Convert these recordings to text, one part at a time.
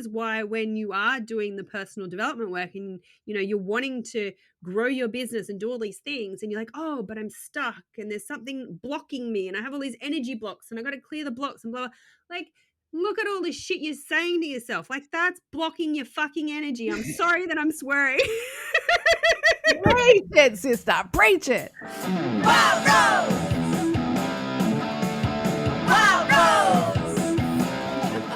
is why when you are doing the personal development work and, you're wanting to grow your business and do all these things and you're like, oh, but I'm stuck and there's something blocking me and I have all these energy blocks and I got to clear the blocks and blah, blah. Like, look at all this shit you're saying to yourself. Like, that's blocking your fucking energy. I'm sorry that I'm swearing. Preach it, sister. Preach it. Wild Rose! Wild Rose!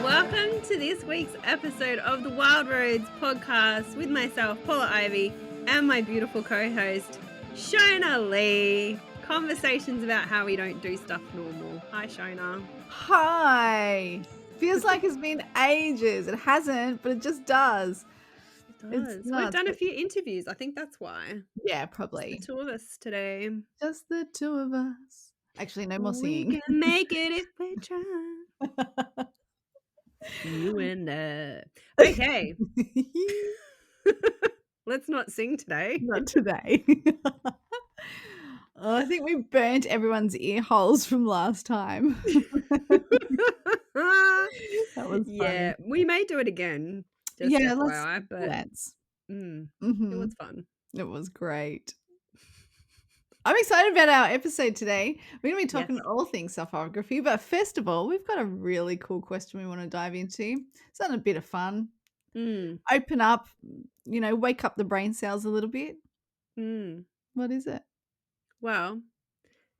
Welcome to this week's episode of the Wild Roads podcast with myself, Paula Ivy, and my beautiful co-host, Shonah Lee. Conversations about how we don't do stuff normal. Hi, Shonah. Hi. Feels like it's been ages. It hasn't, but it just does. It does. It's We've nuts, done a but- few interviews. I think that's why. Yeah, The probably. two of us today. Just the two of us. Actually, no more We singing. can make it if we try. You and I. Okay. Let's not sing today. Not today. I think we burnt everyone's ear holes from last time. That was Yeah, funny. we may do it again. Just Yeah, FYI, but let's. it Mhm. was fun. It was great. I'm excited about our episode today. We're going to be talking Yes. all things self-ography, but first of all, we've got a really cool question we want to dive into. Something a bit of fun. Mm, Open up, wake up the brain cells a little bit. mm. What is it? Well,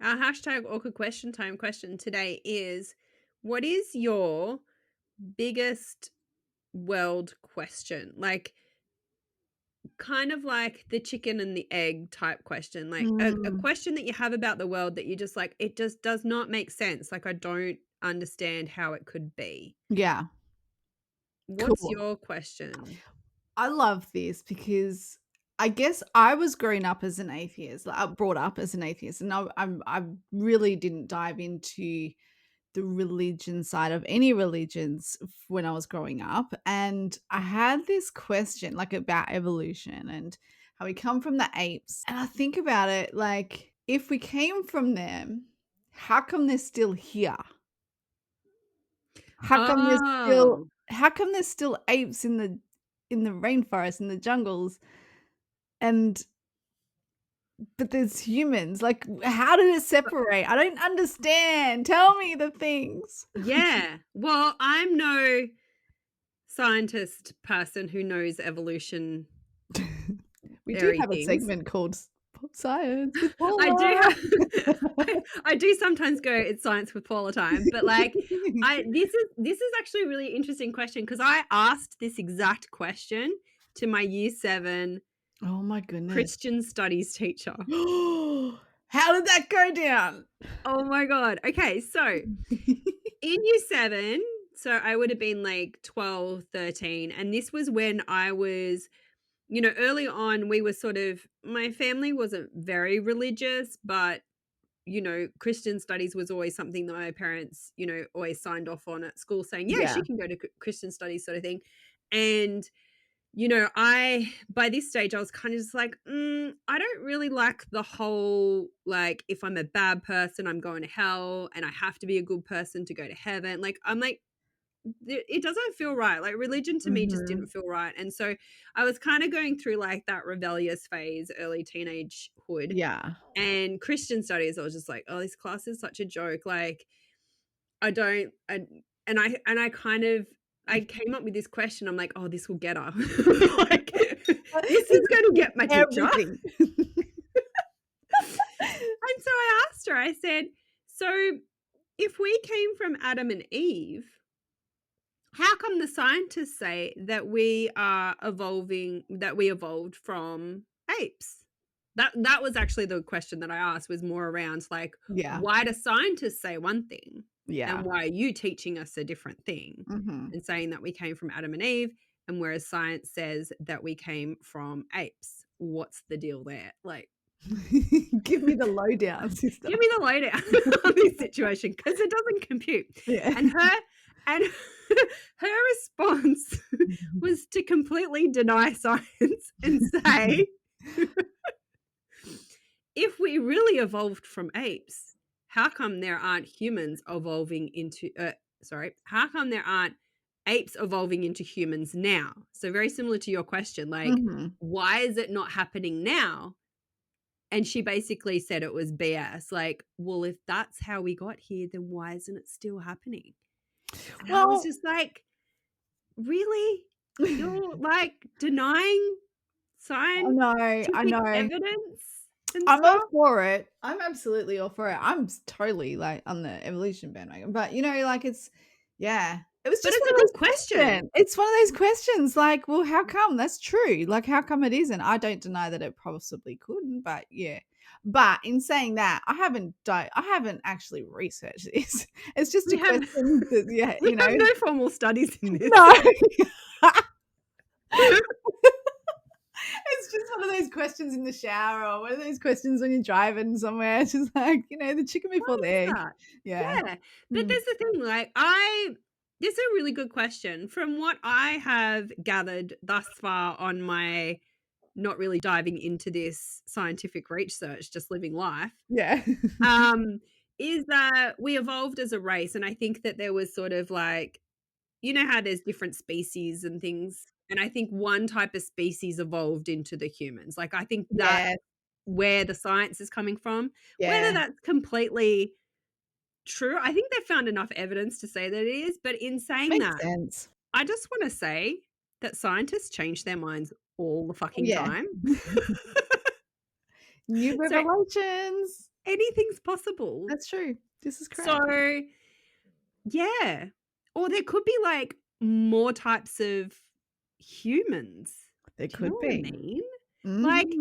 our hashtag awkward question time question today is, what is your biggest world question? Like, kind of like the chicken and the egg type question, like a question that you have about the world that you just like, it just does not make sense. Like, I don't understand how it could be. Yeah. What's Cool. your question? I love this because I guess I was growing up as an atheist, brought up as an atheist, and I really didn't dive into the religion side of any religions when I was growing up. And I had this question like about evolution and how we come from the apes. And I think about it like, if we came from them, how come they're still here? How come there's still apes in the rainforest, in the jungles, but there's humans? Like, how did it separate? I don't understand. Tell me the things. Yeah. Well, I'm no scientist person who knows evolution. We do Very have a things. segment called Science with Paula. I do have I do sometimes go, it's science with Paula time, but like this is actually a really interesting question because I asked this exact question to my year 7 Oh my goodness. Christian studies teacher. How did that go down? Oh my God. Okay, so in year 7, so I would have been like 12, 13, and this was when I was, early on we were sort of, my family wasn't very religious, but Christian studies was always something that my parents, always signed off on at school saying, yeah, she can go to Christian studies sort of thing. And by this stage, I was kind of just like, I don't really like the whole, like, if I'm a bad person, I'm going to hell and I have to be a good person to go to heaven. Like, I'm like, it doesn't feel right. Like, religion to me just didn't feel right. And so I was kind of going through like that rebellious phase, early teenagehood. Yeah. And Christian studies, I was just like, oh, this class is such a joke. Like, I came up with this question. I'm like, oh, this will get her. Like, this is going to get my teacher. Everything. And so I asked her, I said, so if we came from Adam and Eve, how come the scientists say that we evolved from apes? That was actually the question that I asked, was more around like, why do scientists say one thing? Yeah. And why are you teaching us a different thing and saying that we came from Adam and Eve, and whereas science says that we came from apes? What's the deal there? Like, give me the lowdown, sister. Give me the lowdown on this situation because it doesn't compute. Yeah. And her response was to completely deny science and say, if we really evolved from apes, how come there aren't humans evolving into how come there aren't apes evolving into humans now. So very similar to your question, like, why is it not happening now? And she basically said it was BS. Like, well, if that's how we got here, then why isn't it still happening? And I was just like, really? You're like denying scientific evidence and I'm stuff? all for it. I'm absolutely all for it. I'm totally like on the evolution bandwagon. But like it's it was But just it's one a of good those question. questions. It's one of those questions like, well, how come? That's true. Like, how come it isn't? I don't deny that it possibly couldn't, but yeah. But in saying that, I haven't actually researched this. It's just We a have question that we have no formal studies in this. No. It's just one of those questions in the shower or one of those questions when you're driving somewhere. It's just like, the chicken before the egg. Yeah. But there's the thing, like, this is a really good question. From what I have gathered thus far on my not really diving into this scientific research, just living life, Yeah. is that we evolved as a race. And I think that there was sort of like, you know how there's different species and things. And I think one type of species evolved into the humans. Like, I think that's where the science is coming from. Whether that's completely true, I think they've found enough evidence to say that it is. But in saying Makes that, sense. I just want to say that scientists change their minds all the fucking time. New revelations. Anything's possible. That's true. This is correct. So, yeah. Or there could be like more types of humans. There Do you know could what I be. mean? Like,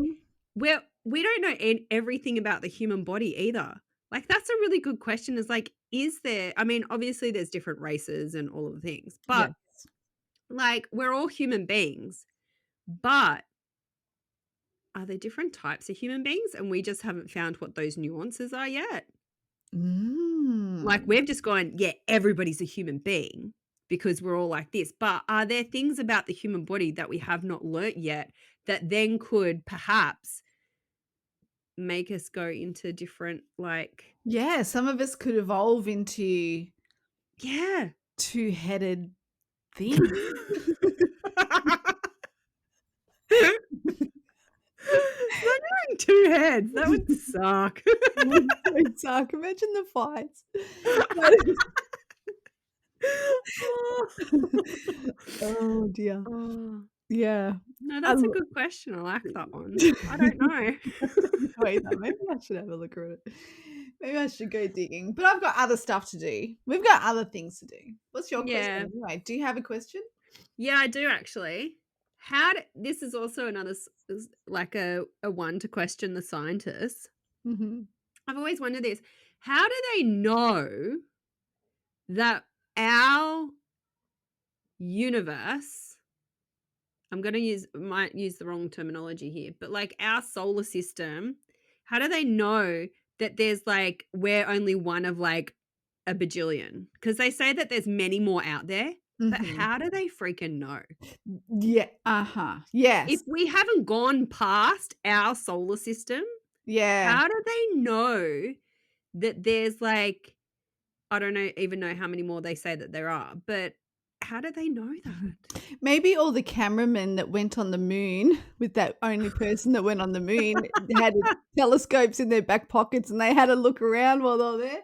we don't know everything about the human body either. Like, that's a really good question, is like, is there, I mean, obviously there's different races and all of the things, but like, we're all human beings, but are there different types of human beings and we just haven't found what those nuances are yet? Like, we've just gone, yeah, everybody's a human being because we're all like this. But are there things about the human body that we have not learnt yet that then could perhaps make us go into different, like... Yeah, some of us could evolve into two-headed things. Not doing two heads. That would suck. It would suck. Imagine the fights. Oh dear. Yeah. No, that's a good question. I like that one. I don't know. Wait, maybe I should have a look at it. Maybe I should go digging. But I've got other stuff to do. We've got other things to do. What's your question anyway? Do you have a question? Yeah, I do actually. This is also another like a one to question the scientists. I've always wondered this. How do they know that our universe, I'm going to might use the wrong terminology here, but like our solar system, how do they know that there's like, we're only one of like a bajillion? Because they say that there's many more out there, but how do they freaking know? Yeah. Yes. If we haven't gone past our solar system, how do they know that there's like, I don't even know how many more they say that there are, but how do they know that? Maybe all the cameramen that went on the moon with that only person that went on the moon had telescopes in their back pockets and they had a look around while they were there.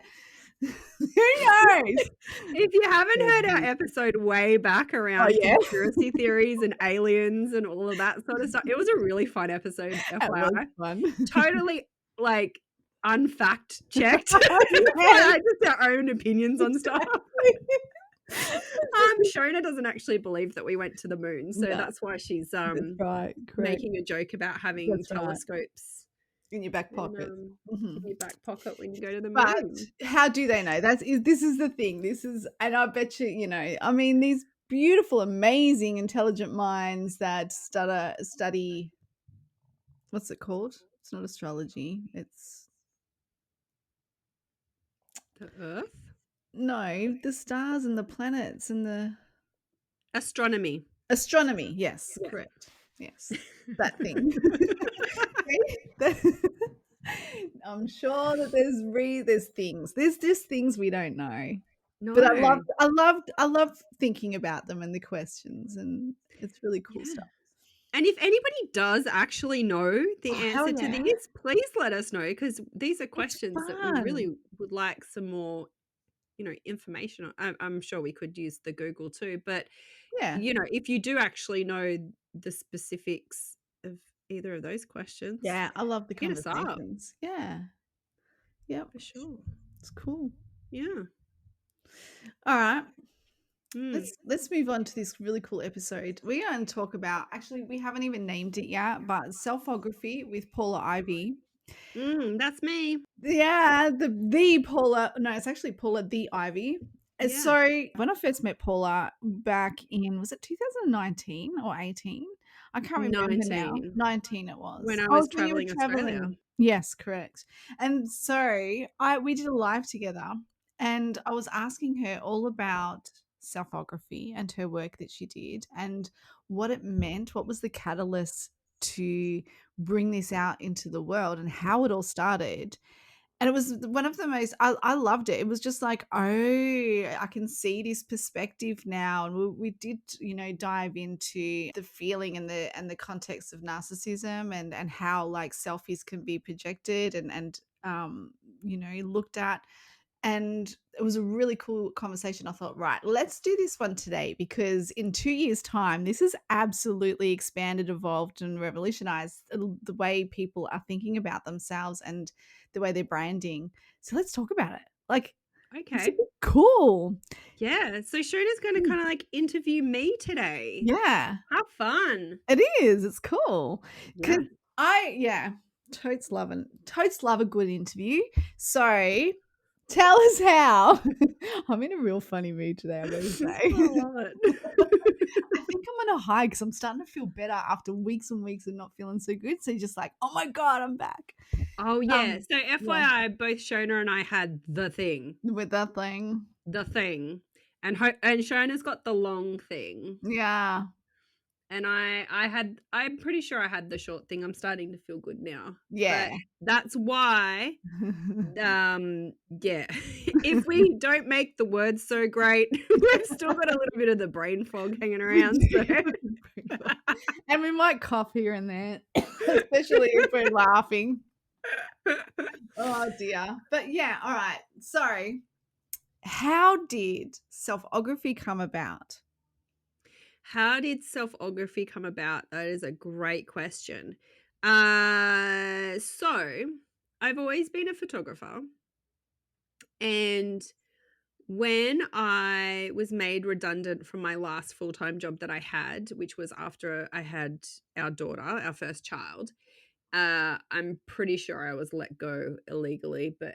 Who knows? If you haven't heard our episode way back around conspiracy theories and aliens and all of that sort of stuff, it was a really fun episode. FYI. Fun. Totally like unfact checked. Just our own opinions on stuff. Shonah doesn't actually believe that we went to the moon, so that's why she's making a joke about having telescopes in your back pocket. In your back pocket when you go to the moon. But how do they know? This is the thing. And I bet you, I mean, these beautiful, amazing, intelligent minds that study. What's it called? It's not astrology. It's the Earth. No, the stars and the planets and the astronomy. Astronomy, yes, correct. Yes, that thing. I'm sure that there's things. There's just things we don't know. But I No. loved I loved I love thinking about them and the questions, and it's really cool Yeah. stuff. And if anybody does actually know the Oh, hell answer to yeah. these, please let us know because these are It's questions that we fun. really would like some more, information on. I'm sure we could use the Google too, but Yeah. if you do actually know the specifics of either of those questions, Yeah, I love the hit us up conversations. Yeah. Yep. for sure. It's cool. Yeah. Alright. Mm. Let's move on to this really cool episode. We're going to talk about, actually, we haven't even named it yet, but selfography with Paula Ivy. That's me. Yeah, the Paula. No, it's actually Paula the Ivy. And Yeah. so when I first met Paula back in, was it 2019 or 18? I can't remember now. 19 19 it when was. I Oh, was when you were traveling Australia. traveling. Yes, correct. And so we did a live together, and I was asking her all about selfography and her work that she did and what it meant, what was the catalyst to bring this out into the world and how it all started. And it was one of the most, I loved it. It was just like, oh, I can see this perspective now. And we did, dive into the feeling and the context of narcissism and how like selfies can be projected and looked at. And it was a really cool conversation. I thought, right, let's do this one today because in 2 years' time, this has absolutely expanded, evolved, and revolutionized the way people are thinking about themselves and the way they're branding. So let's talk about it. Like, it's a Okay. bit cool. Yeah. So Shona's going to Mm. kind of like interview me today. Yeah, How fun. it is. It's cool. Yeah. Because totes love a good interview. So tell us how. I'm in a real funny mood today, I'm gonna say. I love it. I think I'm on a high because I'm starting to feel better after weeks and weeks of not feeling so good. So you're just like, oh my God, I'm back. Oh, yeah. So Yeah, FYI, both Shona and I had the thing. with that thing. The thing. And Shona's got the long thing. Yeah. And I'm pretty sure I had the short thing. I'm starting to feel good now. Yeah. But that's why, yeah, if we don't make the words so great, we've still got a little bit of the brain fog hanging around. So. And we might cough here and there, especially if we're laughing. Oh dear. But yeah, all right. So, how did selfography come about? How did Selfography come about? That is a great question. So I've always been a photographer, and when I was made redundant from my last full-time job that I had, which was after I had our daughter, our first child, I'm pretty sure I was let go illegally, but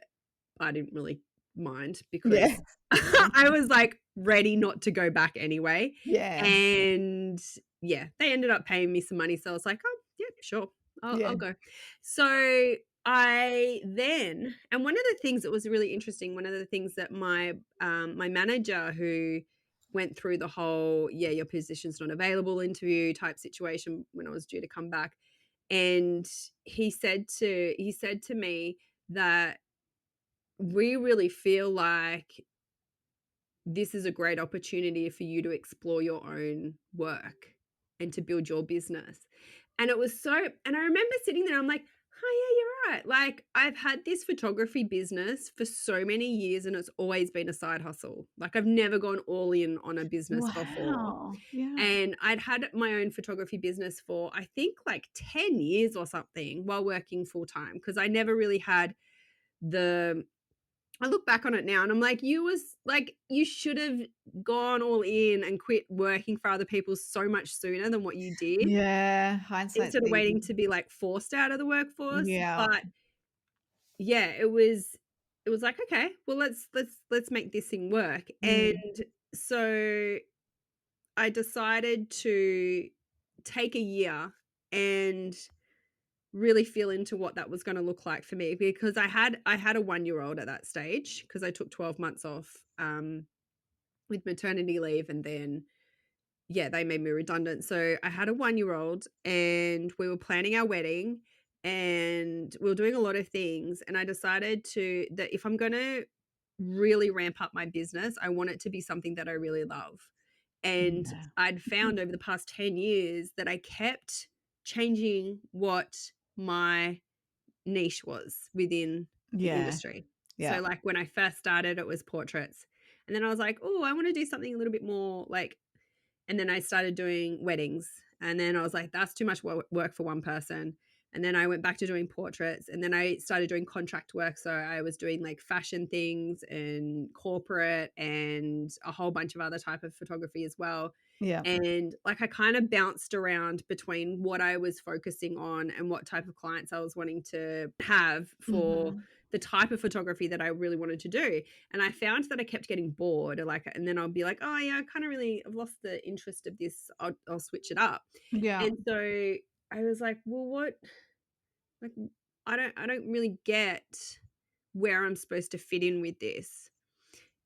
I didn't really mind because Yeah. I was like ready not to go back anyway. Yeah. And yeah, they ended up paying me some money. So I was like, oh, yeah, sure, Yeah. I'll go. So and one of the things that was really interesting, one of the things that my manager who went through the whole, yeah, your position's not available interview type situation when I was due to come back. And he said to me that we really feel like this is a great opportunity for you to explore your own work and to build your business. And it was so, and I remember sitting there, I'm like, oh, yeah, you're right. Like, I've had this photography business for so many years and it's always been a side hustle. Like, I've never gone all in on a business before. Wow. Yeah. And I'd had my own photography business for, I think, like 10 years or something while working full time because I never really had I look back on it now and I'm like, you should have gone all in and quit working for other people so much sooner than what you did Yeah. Hindsight instead of waiting thinking. to be like forced out of the workforce. Yeah. But yeah, it was like, okay, well let's make this thing work. Mm. And so I decided to take a year and really feel into what that was going to look like for me because I had a 1-year-old at that stage because I took 12 months off with maternity leave and then yeah, they made me redundant. So I had a 1-year-old and we were planning our wedding and we were doing a lot of things and I decided that if I'm going to really ramp up my business, I want it to be something that I really love. And Yeah. I'd found over the past 10 years that I kept changing what my niche was within the Yeah. industry. Yeah. So like when I first started, it was portraits. And then I was like, oh, I want to do something a little bit more like, and then I started doing weddings. And then I was like, that's too much work for one person. And then I went back to doing portraits. And then I started doing contract work. So I was doing like fashion things and corporate and a whole bunch of other type of photography as well. Yeah. And like I kind of bounced around between what I was focusing on and what type of clients I was wanting to have for Mhm. the type of photography that I really wanted to do. And I found that I kept getting bored, or like, and then I'll be like, oh yeah, I kind of really, I've lost the interest of this. I'll switch it up. Yeah. And so I was like, well, what? Like, I don't really get where I'm supposed to fit in with this.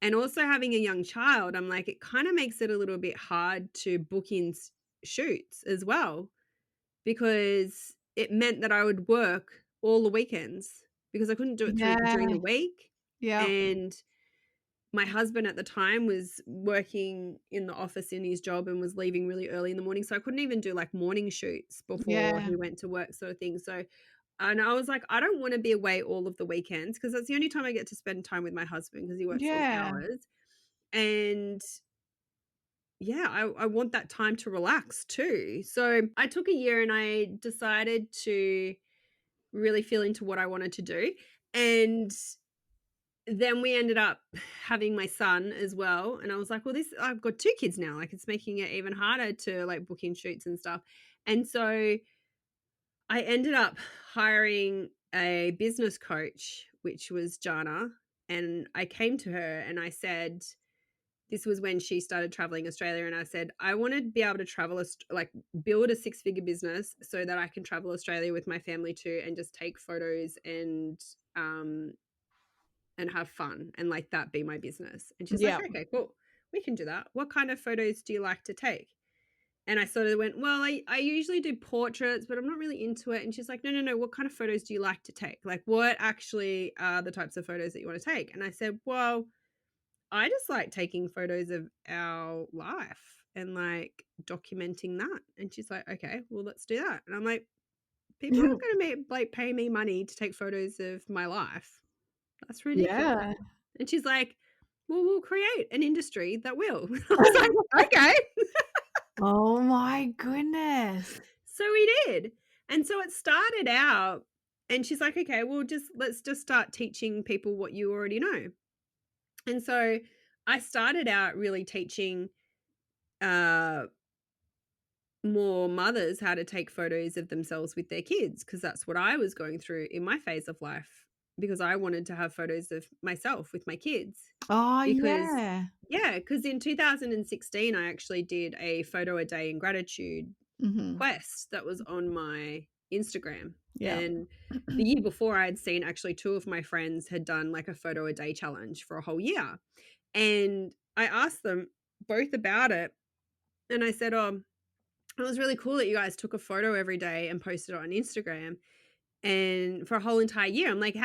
And also having a young child, I'm like, it kind of makes it a little bit hard to book in shoots as well, because it meant that I would work all the weekends because I couldn't do it during Yeah. the week. Yeah. And my husband at the time was working in the office in his job and was leaving really early in the morning. So I couldn't even do like morning shoots before Yeah. he went to work, sort of thing. So, and I was like, I don't want to be away all of the weekends because that's the only time I get to spend time with my husband because he works long Yeah. hours. And yeah, I want that time to relax too. So I took a year and I decided to really feel into what I wanted to do. And then we ended up having my son as well. And I was like, well, I've got 2 kids now. Like it's making it even harder to like booking shoots and stuff. And so I ended up hiring a business coach, which was Shonah. And I came to her and I said, this was when she started traveling Australia. And I said, I want to be able to travel, like build a 6-figure business so that I can travel Australia with my family too and just take photos and have fun and like that be my business. And she's like, Yeah. okay, cool. We can do that. What kind of photos do you like to take? And I sort of went, well, I usually do portraits, but I'm not really into it. And she's like, no. What kind of photos do you like to take? Like what actually are the types of photos that you want to take? And I said, well, I just like taking photos of our life and like documenting that. And she's like, okay, well, let's do that. And I'm like, people aren't going to like pay me money to take photos of my life. That's ridiculous. Yeah. And she's like, well, we'll create an industry that will. I was like, okay. Oh my goodness. So we did. And so it started out and she's like, okay, well, let's just start teaching people what you already know. And so I started out really teaching more mothers how to take photos of themselves with their kids because that's what I was going through in my phase of life, because I wanted to have photos of myself with my kids. Oh, Because yeah. because in 2016 I actually did a photo a day in gratitude Mhm. quest that was on my Instagram. Yeah. And the year before I had seen actually 2 of my friends had done like a photo a day challenge for a whole year. And I asked them both about it and I said, oh, it was really cool that you guys took a photo every day and posted it on Instagram and for a whole entire year. I'm like,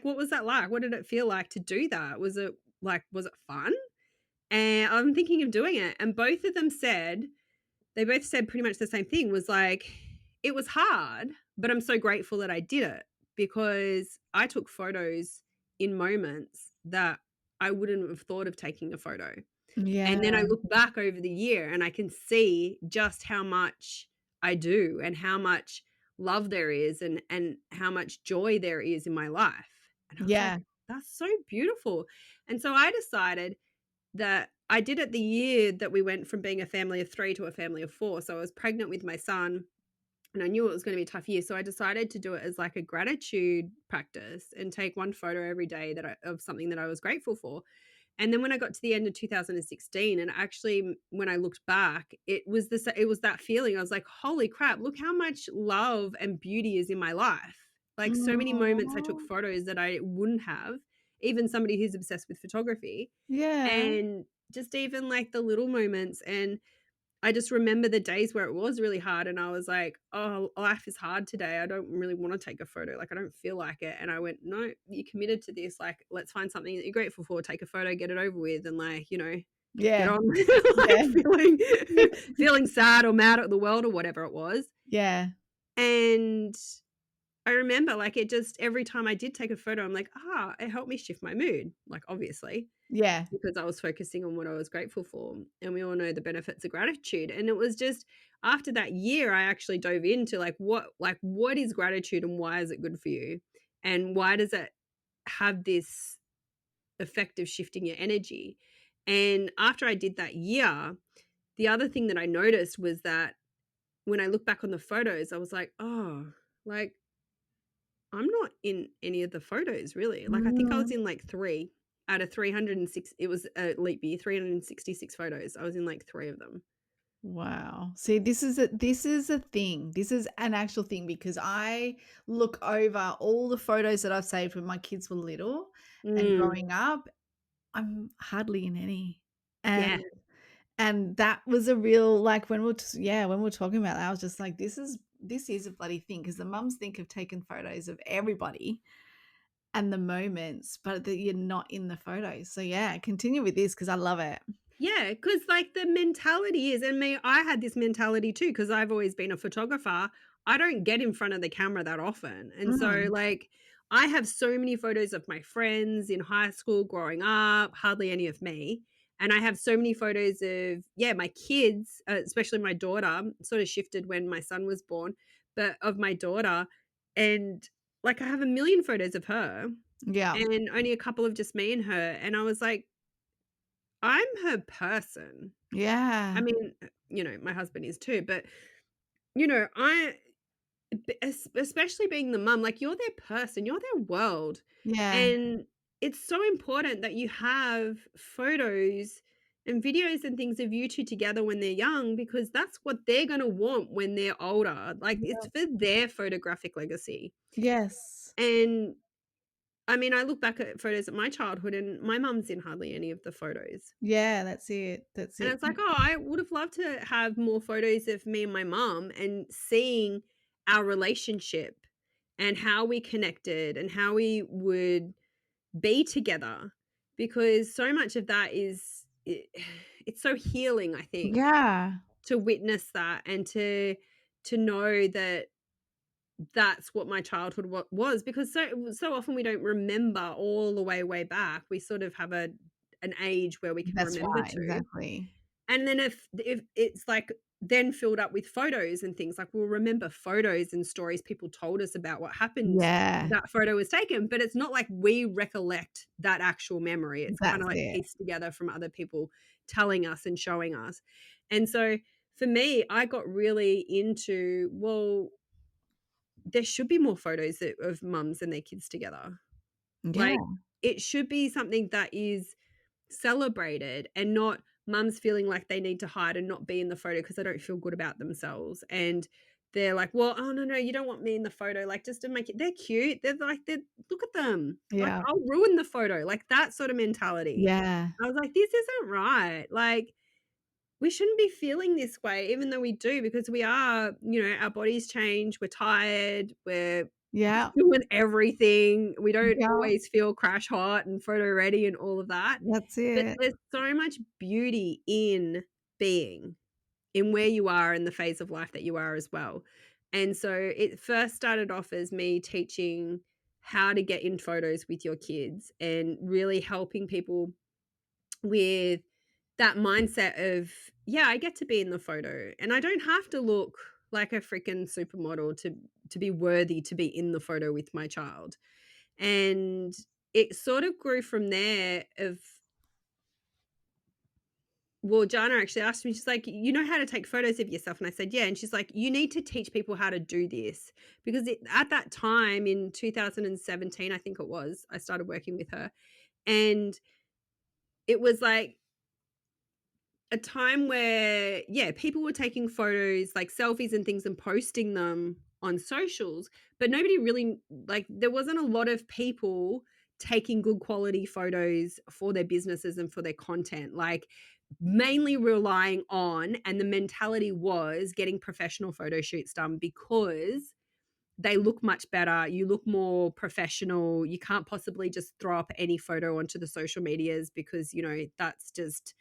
what was that like? What did it feel like to do that? Was it fun? And I'm thinking of doing it. And they both said pretty much the same thing, was like, it was hard, but I'm so grateful that I did it because I took photos in moments that I wouldn't have thought of taking a photo. Yeah. And then I look back over the year and I can see just how much I do and how much love there is and how much joy there is in my life. And I was like, Yeah. that's so beautiful. And so I decided that I did it the year that we went from being a family of 3 to a family of 4. So I was pregnant with my son and I knew it was going to be a tough year. So I decided to do it as like a gratitude practice and take one photo every day of something that I was grateful for. And then when I got to the end of 2016 and actually when I looked back, it was that feeling. I was like, holy crap, look how much love and beauty is in my life. Like so many moments I took Aw. photos that I wouldn't have, even somebody who's obsessed with photography. Yeah. And just even like the little moments. And I just remember the days where it was really hard and I was like, "Oh, life is hard today. I don't really want to take a photo. Like, I don't feel like it." And I went, "No, you committed to this. Like, let's find something that you're grateful for. Take a photo, get it over with, and like, get Yeah. on like Yeah. feeling sad or mad at the world or whatever it was." Yeah. And I remember like it just every time I did take a photo, I'm like, it helped me shift my mood. Like, obviously, Yeah. because I was focusing on what I was grateful for. And we all know the benefits of gratitude. And it was just after that year, I actually dove into what is gratitude and why is it good for you? And why does it have this effect of shifting your energy? And after I did that year, the other thing that I noticed was that when I look back on the photos, I was like, oh, like I'm not in any of the photos really. Like I think I was Mm. in like 3 out of 306. It was a leap year, 366 photos. I was in like 3 of them. Wow. See, this is a thing. This is an actual thing because I look over all the photos that I've saved when my kids were little and Mm, growing up. I'm hardly in any. yeah. And that was a real like when when we're talking about that, I was just like, this is a bloody thing because the mums think of taking photos of everybody and the moments, but that you're not in the photos. So yeah, continue with this because I love it. Yeah, because like the mentality is, and I had this mentality too, because I've always been a photographer. I don't get in front of the camera that often. And so, Mm. like, I have so many photos of my friends in high school growing up, hardly any of me. And I have so many photos of, yeah, my kids, especially my daughter, sort of shifted when my son was born, but of my daughter. And like, I have a million photos of her Yeah. and only a couple of just me and her. And I was like, I'm her person. I Yeah. mean, my husband is too, but, I especially being the mum, like, you're their person, you're their world, Yeah. and it's so important that you have photos and videos and things of you 2 together when they're young because that's what they're gonna want when they're older, like, it's for their photographic legacy, Yes. and, I mean, I look back at photos of my childhood and my mum's in hardly any of the photos. Yeah, that's it. That's And it. it's like, I would have loved to have more photos of me and my mom and seeing our relationship and how we connected and how we would be together because so much of that it's so healing, I think, Yeah. to witness that and to know that that's what my childhood was because so often we don't remember all the way back. We sort of have an age where we can That's remember right, to. exactly. And then if it's, like, then filled up with photos and things, like, we'll remember photos and stories people told us about what happened Yeah, that photo was taken, but it's not like we recollect that actual memory. It's kinda, that's like, it. pieced together from other people telling us and showing us. And so, for me, I got really into, well, there should be more photos of mums and their kids together. Yeah, Like, it should be something that is celebrated and not mums feeling like they need to hide and not be in the photo because they don't feel good about themselves. And they're like, well, oh no, you don't want me in the photo. Like, just to make it, they're cute. They're look at them. Like, yeah, I'll ruin the photo. Like that sort of mentality. yeah, I was like, this isn't right. Like, we shouldn't be feeling this way, even though we do, because we are, our bodies change. We're tired. We're yeah, doing everything. We don't yeah, always feel crash hot and photo ready and all of that. that's But it. there's so much beauty in being, in where you are in the phase of life that you are as well. And so it first started off as me teaching how to get in photos with your kids and really helping people with that mindset of, yeah, I get to be in the photo and I don't have to look like a freaking supermodel to be worthy to be in the photo with my child. And it sort of grew from there of, well, Jana actually asked me, she's like, you know how to take photos of yourself? And I said, yeah. And she's like, you need to teach people how to do this. Because at that time in 2017, I think it was, I started working with her. And it was like a time where, yeah, people were taking photos, like selfies and things, and posting them on socials, but nobody really, like, there wasn't a lot of people taking good quality photos for their businesses and for their content. Like, mainly relying on, and the mentality was getting professional photo shoots done because they look much better. You look more professional. You can't possibly just throw up any photo onto the social medias because, that's just,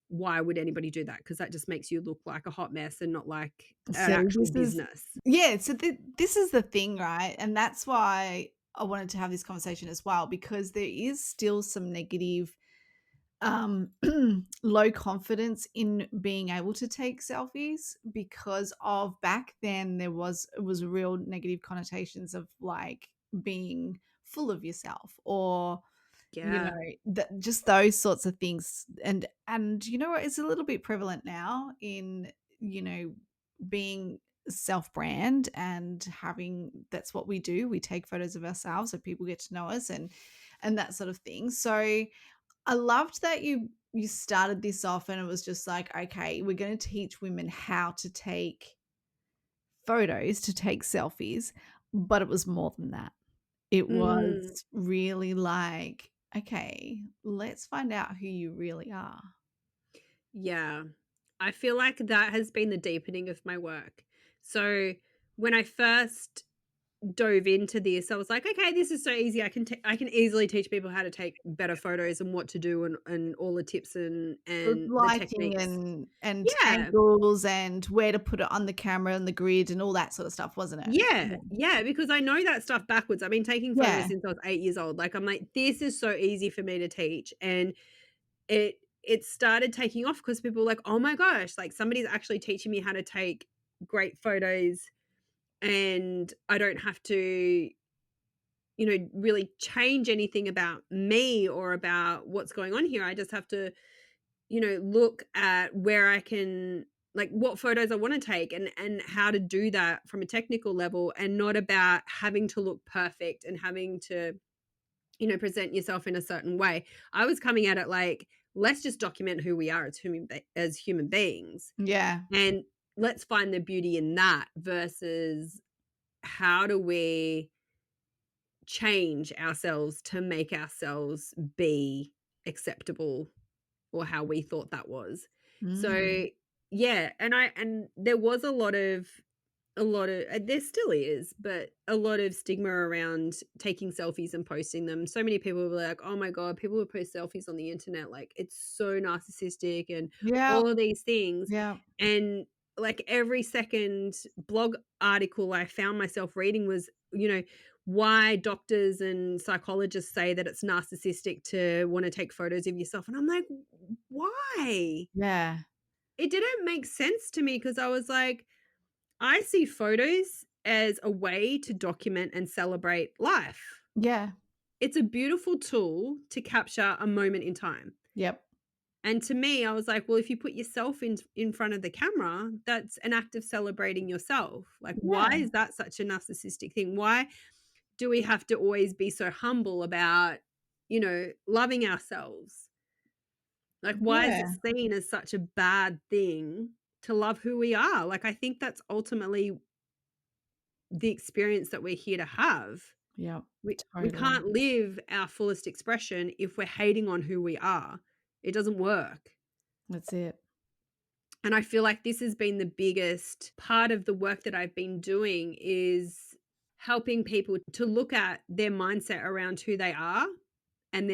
why would anybody do that? Because that just makes you look like a hot mess and not like an So actual this is business. yeah, so this is the thing, right? And that's why I wanted to have this conversation as well, because there is still some negative um low confidence in being able to take selfies, because of back then it was real negative connotations of like being full of yourself, or Yeah. just those sorts of things. And what, it's a little bit prevalent now in you know being self brand and having, that's what we do, we take photos of ourselves so people get to know us, and that sort of thing. So I loved that you started this off and it was just like, okay, we're going to teach women how to take photos, to take selfies, but it was more than that. It Mm, was really like, okay, let's find out who you really are. yeah. I feel like that has been the deepening of my work. So when I first dove into this, I was like, okay, this is so easy. I can easily teach people how to take better photos and what to do, and all the tips The and the lighting techniques. and Yeah. angles and where to put it on the camera and the grid and all that sort of stuff, wasn't it? Yeah. Yeah. Yeah, because I know that stuff backwards. I've been taking photos Yeah. since I was 8 years old. Like, I'm like, this is so easy for me to teach. And it started taking off because people were like, "Oh my gosh, like somebody's actually teaching me how to take great photos, and I don't have to, really change anything about me or about what's going on here. I just have to, look at where I can, like, what photos I want to take, and how to do that from a technical level, and not about having to look perfect and having to, present yourself in a certain way. I was coming at it like, let's just document who we are as human beings, Yeah. and let's find the beauty in that versus how do we change ourselves to make ourselves be acceptable, or how we thought that was. So, Mm. yeah, and there was a lot of there still is, but a lot of stigma around taking selfies and posting them. So many people were like, "Oh my god, people would post selfies on the internet, like it's so narcissistic," and Yeah. all of these things. Yeah. And like every second blog article I found myself reading was, why doctors and psychologists say that it's narcissistic to want to take photos of yourself. And I'm like, why? Yeah. It didn't make sense to me because I was like, I see photos as a way to document and celebrate life. Yeah. It's a beautiful tool to capture a moment in time. Yep. And to me, I was like, well, if you put yourself in front of the camera, that's an act of celebrating yourself. Like, why Yeah. is that such a narcissistic thing? Why do we have to always be so humble about, loving ourselves? Like, why is it Yeah. seen as such a bad thing to love who we are? Like, I think that's ultimately the experience that we're here to have. Yep. We Totally. can't live our fullest expression if we're hating on who we are. It doesn't work. That's it. And I feel like this has been the biggest part of the work that I've been doing, is helping people to look at their mindset around who they are, and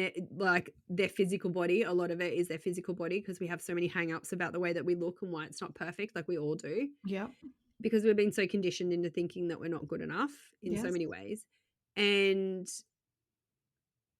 their physical body. A lot of it is their physical body, because we have so many hang-ups about the way that we look and why it's not perfect, like we all do, Yep. because we've been so conditioned into thinking that we're not good enough in so Yes. many ways. And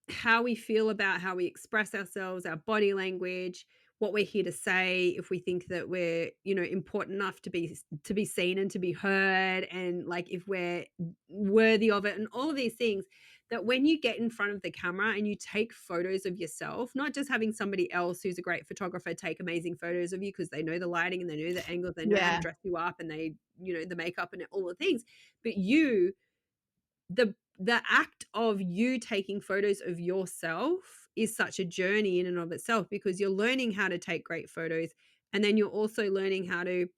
how we feel about how we express ourselves, our body language, what we're here to say, if we think that we're, important enough to be seen and to be heard, and like if we're worthy of it, and all of these things, that when you get in front of the camera and you take photos of yourself, not just having somebody else who's a great photographer take amazing photos of you because they know the lighting and they know the angles, they know how to Yeah. dress you up, and they, the makeup and all the things, but the act of you taking photos of yourself is such a journey in and of itself, because you're learning how to take great photos, and then you're also learning how to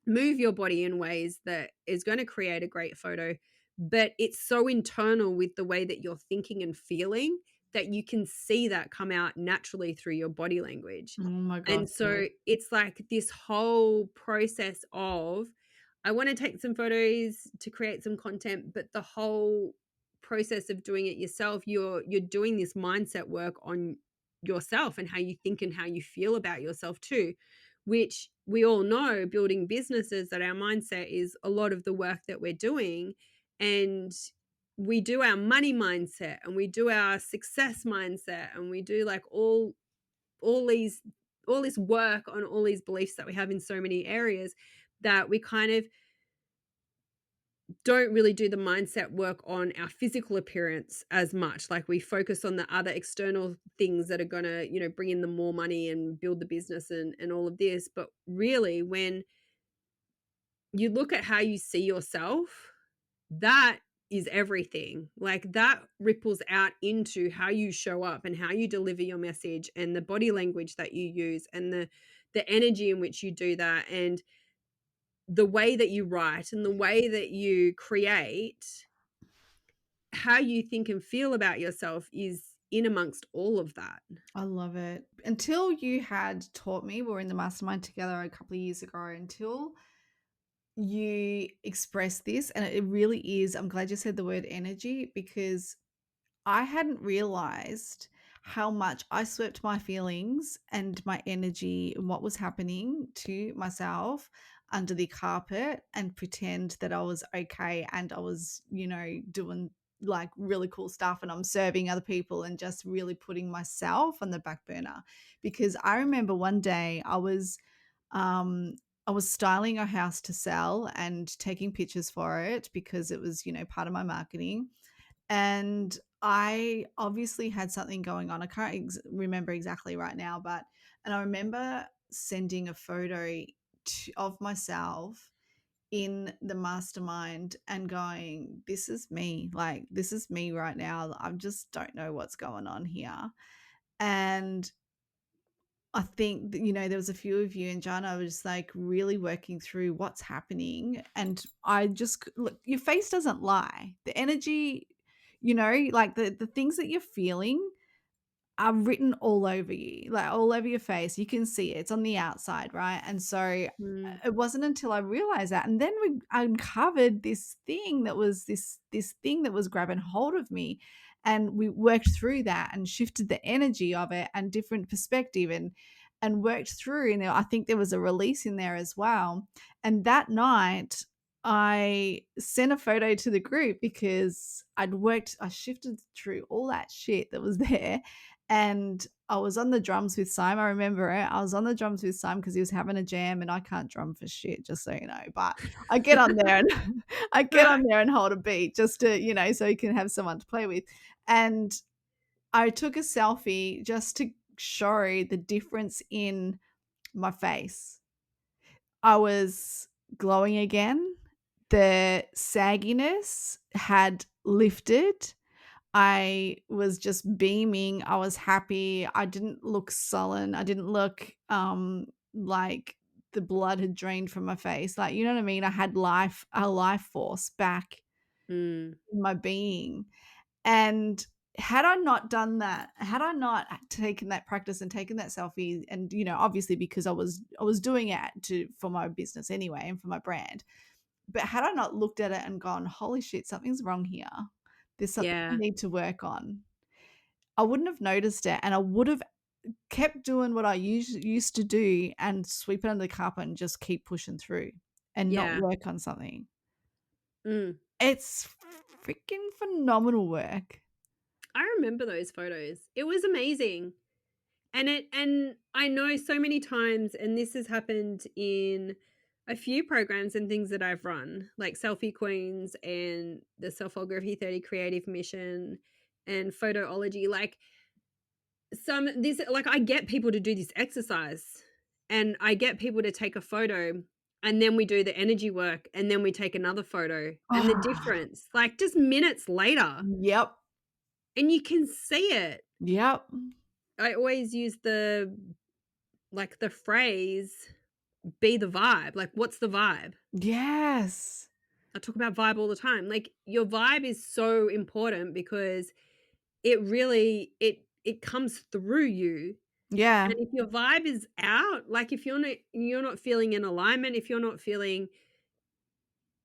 move your body in ways that is going to create a great photo. But it's so internal with the way that you're thinking and feeling, that you can see that come out naturally through your body language. Oh my And gosh. so it's like this whole process of, I want to take some photos to create some content, but the whole process of doing it yourself, you're doing this mindset work on yourself and how you think and how you feel about yourself too, which we all know building businesses, that our mindset is a lot of the work that we're doing. And we do our money mindset and we do our success mindset and we do like all these all this work on all these beliefs that we have in so many areas, that we kind of don't really do the mindset work on our physical appearance as much. Like we focus on the other external things that are going to, bring in the more money and build the business and all of this. But really, when you look at how you see yourself, that is everything. Like that ripples out into how you show up and how you deliver your message and the body language that you use and the energy in which you do that, and the way that you write and the way that you create. How you think and feel about yourself is in amongst all of that. I love it. Until you had taught me, we were in the mastermind together a couple of years ago, until you expressed this, and it really is, I'm glad you said the word energy, because I hadn't realized how much I swept my feelings and my energy and what was happening to myself under the carpet and pretend that I was okay and I was, doing like really cool stuff and I'm serving other people and just really putting myself on the back burner. Because I remember one day um I was styling a house to sell and taking pictures for it because it was, part of my marketing, and I obviously had something going on. I can't remember exactly right now, and I remember sending a photo of myself in the mastermind and going, this is me. Like, this is me right now. I just don't know what's going on here. And I think that, there was a few of you and Jana was like really working through what's happening. And I just look, your face doesn't lie. The energy, like the things that you're feeling are written all over you, like all over your face. You can see it. It's on the outside, right? And so Mm. it wasn't until I realized that, and then we uncovered this thing that was this thing that was grabbing hold of me, and we worked through that and shifted the energy of it and different perspective and worked through. And I think there was a release in there as well. And that night, I sent a photo to the group because I shifted through all that shit that was there, and I was on the drums with Simon. I remember it. I was on the drums with Simon because he was having a jam, and I can't drum for shit, just so you know. But I get on there and I get on there and hold a beat just to, so you can have someone to play with. And I took a selfie just to show the difference in my face. I was glowing again. The sagginess had lifted. I was just beaming. I was happy. I didn't look sullen. I didn't look like the blood had drained from my face. Like, you know what I mean? I had a life force back Mm. in my being. And had I not done that, had I not taken that practice and taken that selfie, and obviously because I was doing it for my business anyway and for my brand, but had I not looked at it and gone, holy shit, something's wrong here, there's something I Yeah. need to work on, I wouldn't have noticed it, and I would have kept doing what I used to do and sweep it under the carpet and just keep pushing through and not Yeah. work on something. Mm. It's freaking phenomenal work. I remember those photos. It was amazing. And I know so many times, and this has happened in a few programs and things that I've run, like Selfie Queens and the Selfography 30 Creative Mission and Photoology. Like I get people to do this exercise, and I get people to take a photo, and then we do the energy work, and then we take another photo, and the Ah, difference, like just minutes later, yep. and you can see it. Yep. I always use the phrase, be the vibe. Like, what's the vibe? Yes. I talk about vibe all the time. Like, your vibe is so important because it really it comes through you. Yeah. And if your vibe is out, like if you're not feeling in alignment, if you're not feeling,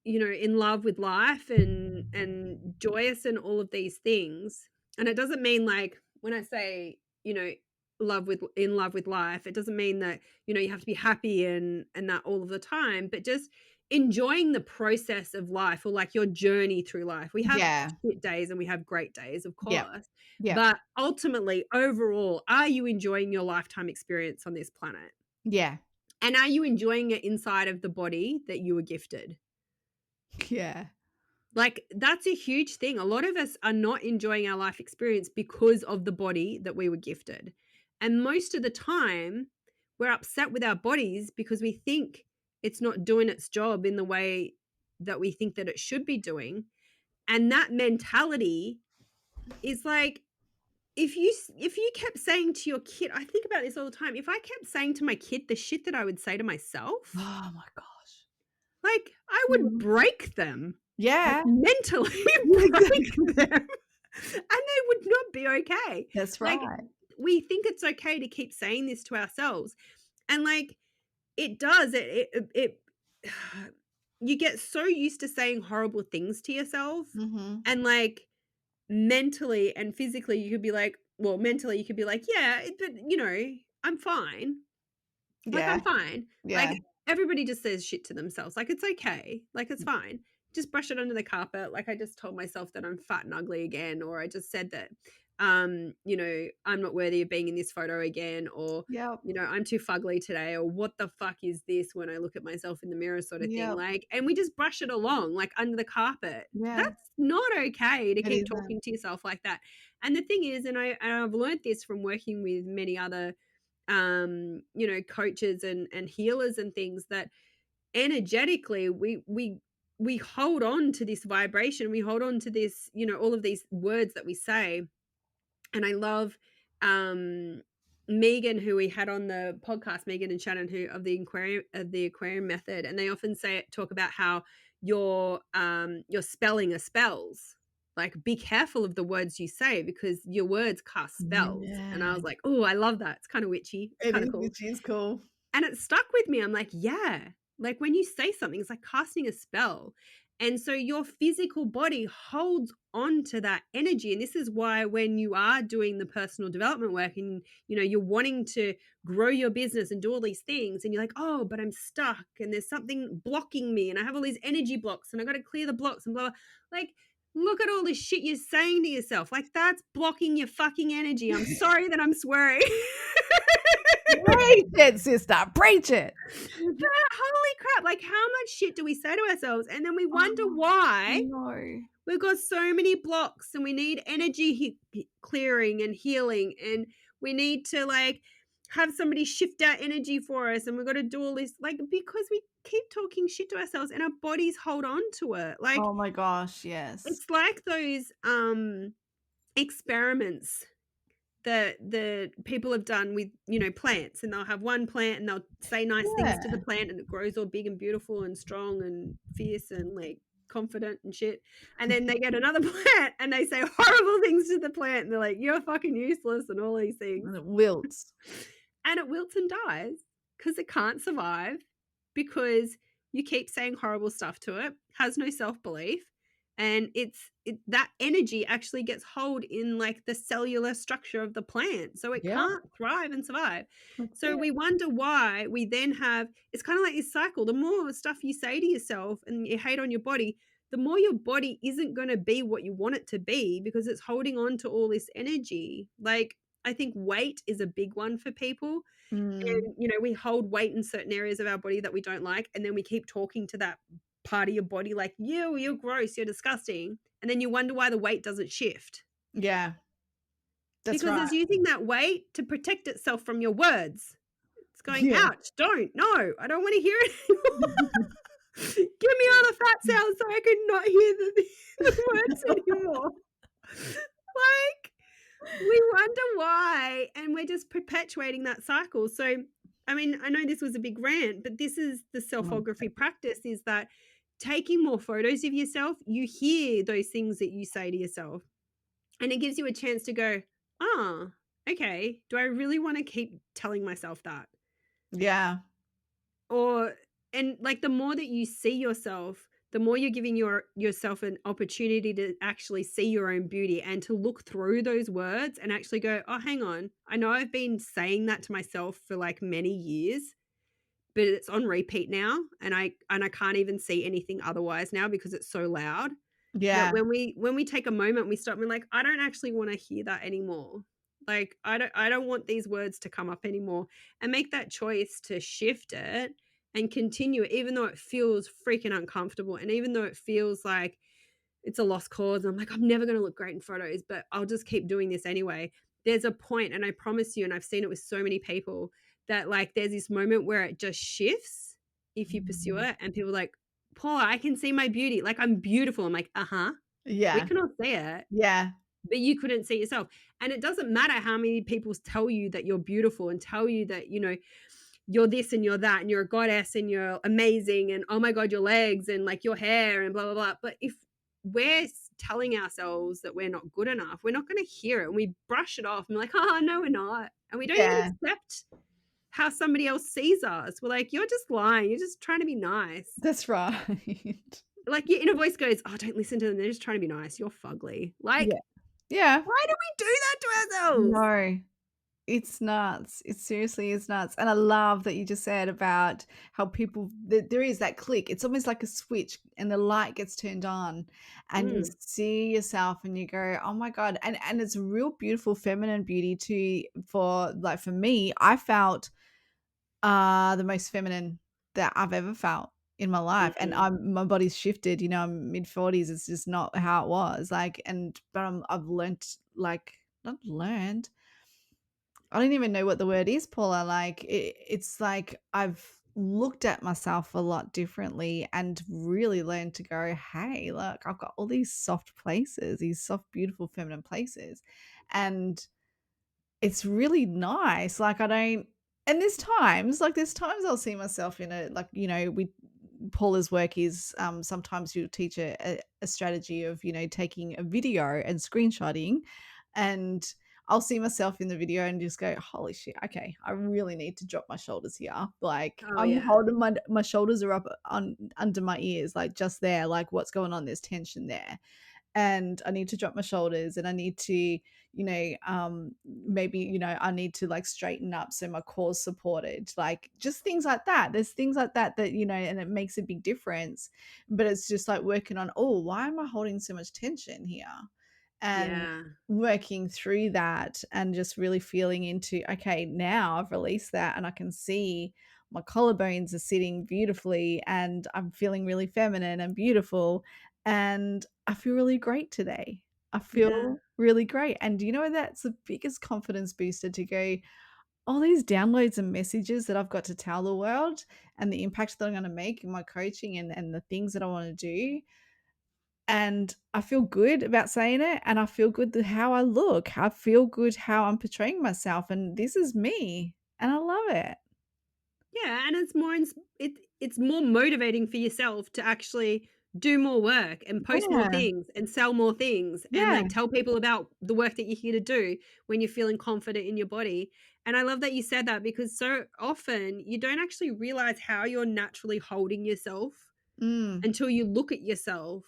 in love with life and joyous and all of these things. And it doesn't mean, like, when I say, in love with life, it doesn't mean that, you have to be happy and that all of the time, but just enjoying the process of life, or like your journey through life. We have Yeah. shit days and we have great days, of Yep. course. Yep. But ultimately, overall, are you enjoying your lifetime experience on this planet? Yeah. And are you enjoying it inside of the body that you were gifted? Yeah. Like, that's a huge thing. A lot of us are not enjoying our life experience because of the body that we were gifted. And most of the time, we're upset with our bodies because we think it's not doing its job in the way that we think that it should be doing. And that mentality is like, if you kept saying to your kid, I think about this all the time. If I kept saying to my kid the shit that I would say to myself, Oh my gosh. like, I would break them. Like, Yeah. mentally break them, and they would not be okay. That's Like, right. we think it's okay to keep saying this to ourselves, and, like, it does, it you get so used to saying horrible things to yourself, Mm-hmm. and, like, mentally and physically, you could be like, well, mentally, you could be like, "Yeah, but, I'm fine." Like, Yeah. I'm fine. Yeah. Like, everybody just says shit to themselves. Like, it's okay. Like, it's fine. Just brush it under the carpet. Like, I just told myself that I'm fat and ugly again, or I just said that, I'm not worthy of being in this photo again, or, Yep. I'm too fugly today, or what the fuck is this when I look at myself in the mirror, sort of thing. Yep. Like, and we just brush it along, like, under the carpet. Yeah. That's not okay to It keep isn't. talking to yourself like that. And the thing is, and I've learned this from working with many other coaches and healers and things, that energetically we hold on to this vibration, we hold on to this, all of these words that we say. And I love Megan, who we had on the podcast, Megan and Shannon, who of the aquarium method, and they often talk about how your spelling are spells. Like, be careful of the words you say, because your words cast spells. And I Yeah. was like, oh, I love that. It's kind of witchy. It's It kind of is, cool. which is cool. And it stuck with me. I'm like, yeah, like, when you say something, it's like casting a spell. And so your physical body holds on to that energy. And this is why, when you are doing the personal development work and, you're wanting to grow your business and do all these things, and you're like, oh, but I'm stuck and there's something blocking me and I have all these energy blocks and I got to clear the blocks and blah, blah. Like, look at all this shit you're saying to yourself. Like, that's blocking your fucking energy. I'm sorry that I'm swearing. Preach it, sister. Preach it. But holy crap, like, how much shit do we say to ourselves? And then we wonder Oh, why no. we've got so many blocks, and we need energy clearing and healing, and we need to, like, have somebody shift our energy for us, and we've got to do all this, like, because we keep talking shit to ourselves and our bodies hold on to it. Like, Oh my gosh, yes. it's like those experiments that the people have done with, plants, and they'll have one plant and they'll say nice things to the Yeah. plant, and it grows all big and beautiful and strong and fierce and, like, confident and shit. And then they get another plant and they say horrible things to the plant, and they're like, you're fucking useless and all these things. And it wilts. And it wilts and dies because it can't survive, because you keep saying horrible stuff to it, has no self-belief, and that energy actually gets hold in, like, the cellular structure of the plant, so it Yep. can't thrive and survive. That's So it. we wonder why we then have, it's kind of like this cycle. The more stuff you say to yourself and you hate on your body, the more your body isn't going to be what you want it to be, because it's holding on to all this energy. Like, I think weight is a big one for people. Mm. And, we hold weight in certain areas of our body that we don't like, and then we keep talking to that part of your body like, you're gross, you're disgusting. And then you wonder why the weight doesn't shift. Yeah. That's Because right. it's using that weight to protect itself from your words. It's going, Yeah. ouch, no, I don't want to hear it anymore. Give me all the fat cells so I can not hear the words anymore. Like, we wonder why, and we're just perpetuating that cycle. So, I mean, I know this was a big rant, but this is the selfography practice, is that taking more photos of yourself, you hear those things that you say to yourself. And it gives you a chance to go, ah, okay, do I really want to keep telling myself that? Yeah. Or, and like the more that you see yourself, the more you're giving yourself an opportunity to actually see your own beauty and to look through those words and actually go, oh, hang on. I know I've been saying that to myself for like many years, but it's on repeat now, and I can't even see anything otherwise now because it's so loud. That Yeah. when we take a moment, we stop and we're like, I don't actually want to hear that anymore. Like I don't want these words to come up anymore, and make that choice to shift it and continue it, even though it feels freaking uncomfortable, and even though it feels like it's a lost cause. I'm like, I'm never going to look great in photos, but I'll just keep doing this anyway. There's a point, and I promise you, and I've seen it with so many people, that like there's this moment where it just shifts if you pursue Mhm. it, and people are like, Paula, I can see my beauty. Like, I'm beautiful. I'm like, uh-huh. We Yeah. can all see it, Yeah. but you couldn't see yourself. And it doesn't matter how many people tell you that you're beautiful and tell you that, you know, you're this and you're that and you're a goddess and you're amazing and oh my God, your legs and like your hair and blah, blah, blah. But if we're telling ourselves that we're not good enough, we're not going to hear it, and we brush it off and we're like, oh, no, we're not. And we don't even Yeah. accept how somebody else sees us. We're like, you're just lying. You're just trying to be nice. That's right. Like your inner voice goes, oh, don't listen to them. They're just trying to be nice. You're fugly. Like, Yeah. Yeah. why do we do that to ourselves? No. It's nuts. It seriously is nuts. And I love that you just said about how people there is that click. It's almost like a switch and the light gets turned on and you Mm, see yourself and you go, "Oh my God." And it's real beautiful feminine beauty too for like for me, I felt the most feminine that I've ever felt in my life. And mm, my body's shifted, you know, I'm mid-40s. It's just not how it was. Like and but I've learned like not learned I don't even know what the word is, Paula. Like it's like I've looked at myself a lot differently and really learned to go, hey, look, I've got all these soft places, these soft, beautiful, feminine places. And it's really nice. Like I don't and there's times I'll see myself in a like, you know, we Paula's work is sometimes you'll teach a strategy of, you know, taking a video and screenshotting and I'll see myself in the video and just go, holy shit, okay, I really need to drop my shoulders here. Like oh, I'm yeah. holding my shoulders are up on under my ears, like just there, like what's going on? There's tension there and I need to drop my shoulders and I need to, maybe, I need to like straighten up so my core's supported. Like just things like that. There's things like that that, and it makes a big difference. But it's just like working on, oh, why am I holding so much tension here? And Yeah. working through that and just really feeling into, okay, now I've released that and I can see my collarbones are sitting beautifully and I'm feeling really feminine and beautiful and I feel really great today. I Yeah. feel really great. And that's the biggest confidence booster to go, all these downloads and messages that I've got to tell the world and the impact that I'm going to make in my coaching and the things that I want to do. And I feel good about saying it and I feel good that how I look. I feel good how I'm portraying myself and this is me and I love it. Yeah, and it's more motivating for yourself to actually do more work and post more Yeah. things and sell more things and Yeah. like tell people about the work that you're here to do when you're feeling confident in your body. And I love that you said that because so often you don't actually realize how you're naturally holding yourself Mm. until you look at yourself.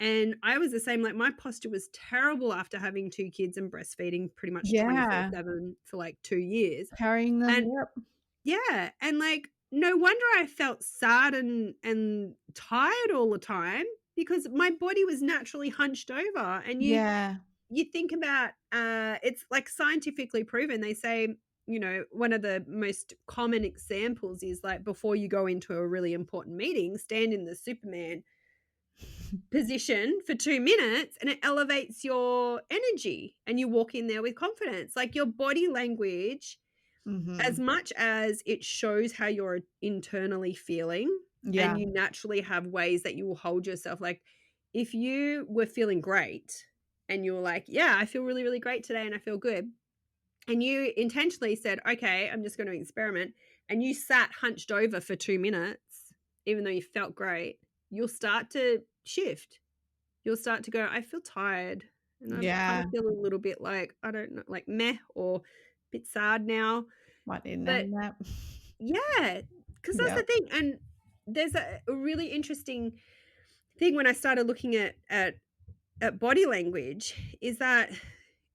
And I was the same, like my posture was terrible after having two kids and breastfeeding pretty much Yeah. 24/7 for like 2 years. Carrying them. And Yep. yeah, and, like, no wonder I felt sad and tired all the time because my body was naturally hunched over, and Yeah. you think about, it's, like, scientifically proven. They say, one of the most common examples is, like, before you go into a really important meeting, stand in the Superman position for 2 minutes, and it elevates your energy, and you walk in there with confidence. Like, your body language, as Mhm. much as it shows how you're internally feeling, Yeah. and you naturally have ways that you will hold yourself, like, if you were feeling great and you were like, "Yeah, I feel really, really great today and I feel good," and you intentionally said, "Okay, I'm just gonna experiment," and you sat hunched over for 2 minutes, even though you felt great, you'll start to shift. You'll start to go, "I feel tired," And I kind Yeah. of feel a little bit like, I don't know, like meh or a bit sad now. Might need But a nap. yeah, because that's the Yep. thing. And there's a really interesting thing when I started looking at body language is that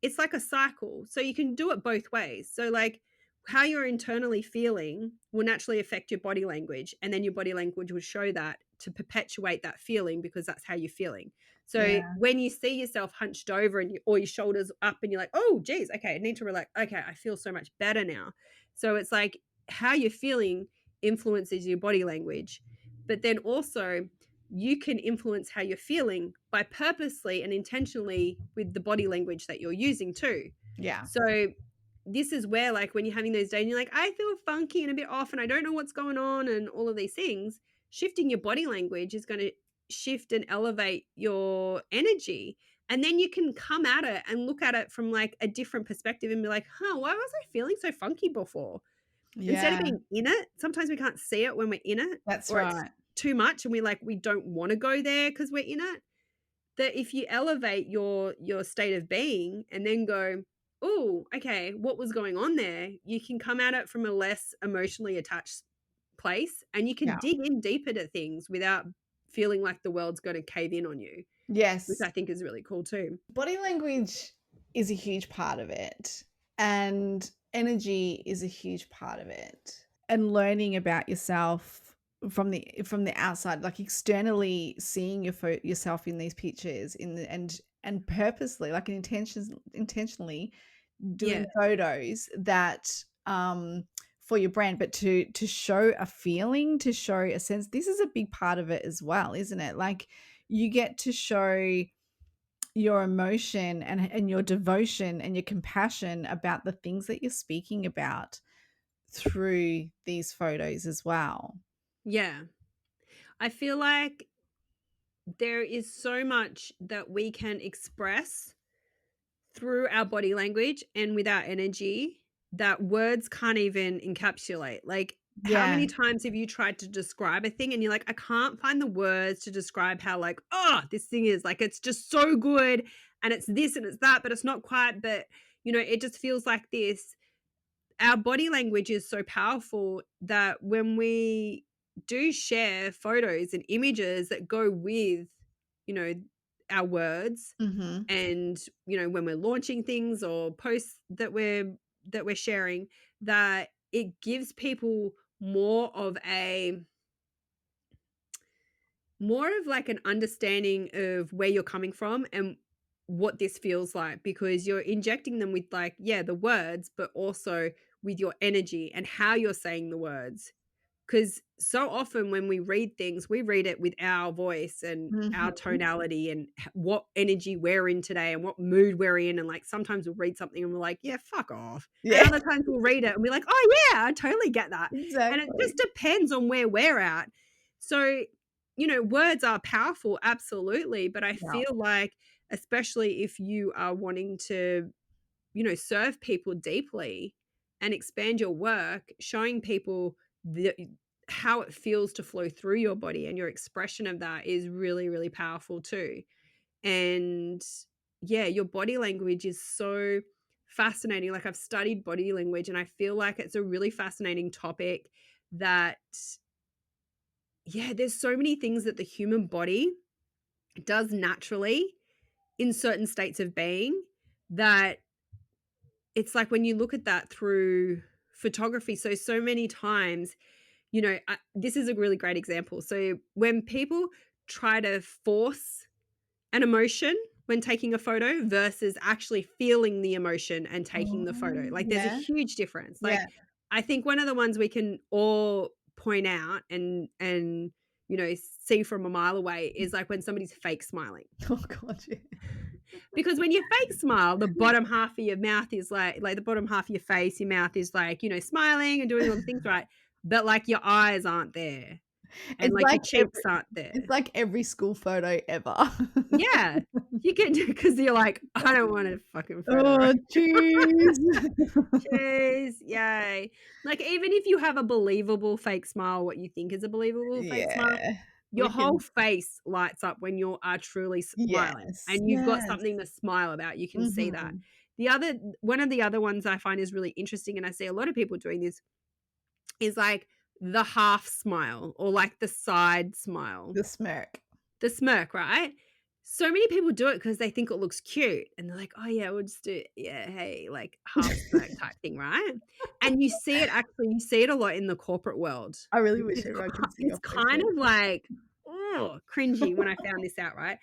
it's like a cycle. So you can do it both ways. So like how you're internally feeling will naturally affect your body language, and then your body language will show that to perpetuate that feeling because that's how you're feeling. So Yeah. when you see yourself hunched over and or your shoulders up and you're like, oh geez, okay, I need to relax. Okay, I feel so much better now. So it's like how you're feeling influences your body language. But then also you can influence how you're feeling by purposely and intentionally with the body language that you're using too. Yeah. So this is where, like, when you're having those days and you're like, I feel funky and a bit off and I don't know what's going on and all of these things, shifting your body language is going to shift and elevate your energy. And then you can come at it and look at it from like a different perspective and be like, huh, why was I feeling so funky before? Instead of Yeah. being in it, sometimes we can't see it when we're in it, That's or it's right. too much and we don't want to go there because we're in it. That if you elevate your state of being and then go, oh, okay, what was going on there? You can come at it from a less emotionally attached place, and you can Yeah. dig in deeper to things without feeling like the world's going to cave in on you, which Yes. I think is really cool too. Body language is a huge part of it, and energy is a huge part of it. And learning about yourself from the outside, like externally seeing yourself in these pictures and purposely, like intentionally doing Yeah. photos that for your brand, but to show a feeling, to show a sense. This is a big part of it as well, isn't it? Like you get to show your emotion and your devotion and your compassion about the things that you're speaking about through these photos as well. Yeah. I feel like there is so much that we can express through our body language and with our energy that words can't even encapsulate. Like, how Yeah. many times have you tried to describe a thing and you're like, I can't find the words to describe how, like, oh, this thing is like, it's just so good and it's this and it's that, but it's not quite, but it just feels like this. Our body language is so powerful that when we do share photos and images that go with, you know, our words, Mm-hmm. and when we're launching things or posts that we're sharing, that it gives people more of like an understanding of where you're coming from and what this feels like, because you're injecting them with like, yeah, the words, but also with your energy and how you're saying the words. Because so often when we read things, we read it with our voice and our Mm-hmm. tonality and what energy we're in today and what mood we're in. And like sometimes we'll read something and we're like, yeah, fuck off. And Yeah. other times we'll read it and we're like, oh yeah, I totally get that. And it Exactly. just depends on where we're at. So, words are powerful, absolutely. But I Yeah. feel like, especially if you are wanting to, serve people deeply and expand your work, showing people how it feels to flow through your body and your expression of that is really, really powerful too. And yeah, your body language is so fascinating. Like, I've studied body language and I feel like it's a really fascinating topic that, yeah, there's so many things that the human body does naturally in certain states of being that it's like when you look at that through photography, so many times, this is a really great example. So when people try to force an emotion when taking a photo versus actually feeling the emotion and taking the photo, like there's a Yeah. huge difference. Like, Yeah. I think one of the ones we can all point out and see from a mile away is like when somebody's fake smiling. Oh God. Yeah. Because when you fake smile, the bottom half of your mouth is like the bottom half of your face, your mouth is like, smiling and doing all the things right. But like your eyes aren't there and It's like your like cheeks aren't it's there. like every school photo ever. Yeah. You can, because you're like, I don't want a fucking photo Oh, right. jeez. Jeez, yay. Like, even if you have a believable fake smile, what you think is a believable fake smile, Yeah. your We whole can. face lights up when you are truly smiling Yes. and you've got Yes. something to smile about. You can see that. Mhm. One of the other ones I find is really interesting, and I see a lot of people doing this, is like the half smile or like the side smile, The smirk. the smirk, right? So many people do it because they think it looks cute and they're like, oh yeah, we'll just do, yeah, hey, like half smirk type thing, right? And you see it a lot in the corporate world. I really Which wish is everyone could see it's your face kind right of like, oh, cringy when I found this out, right?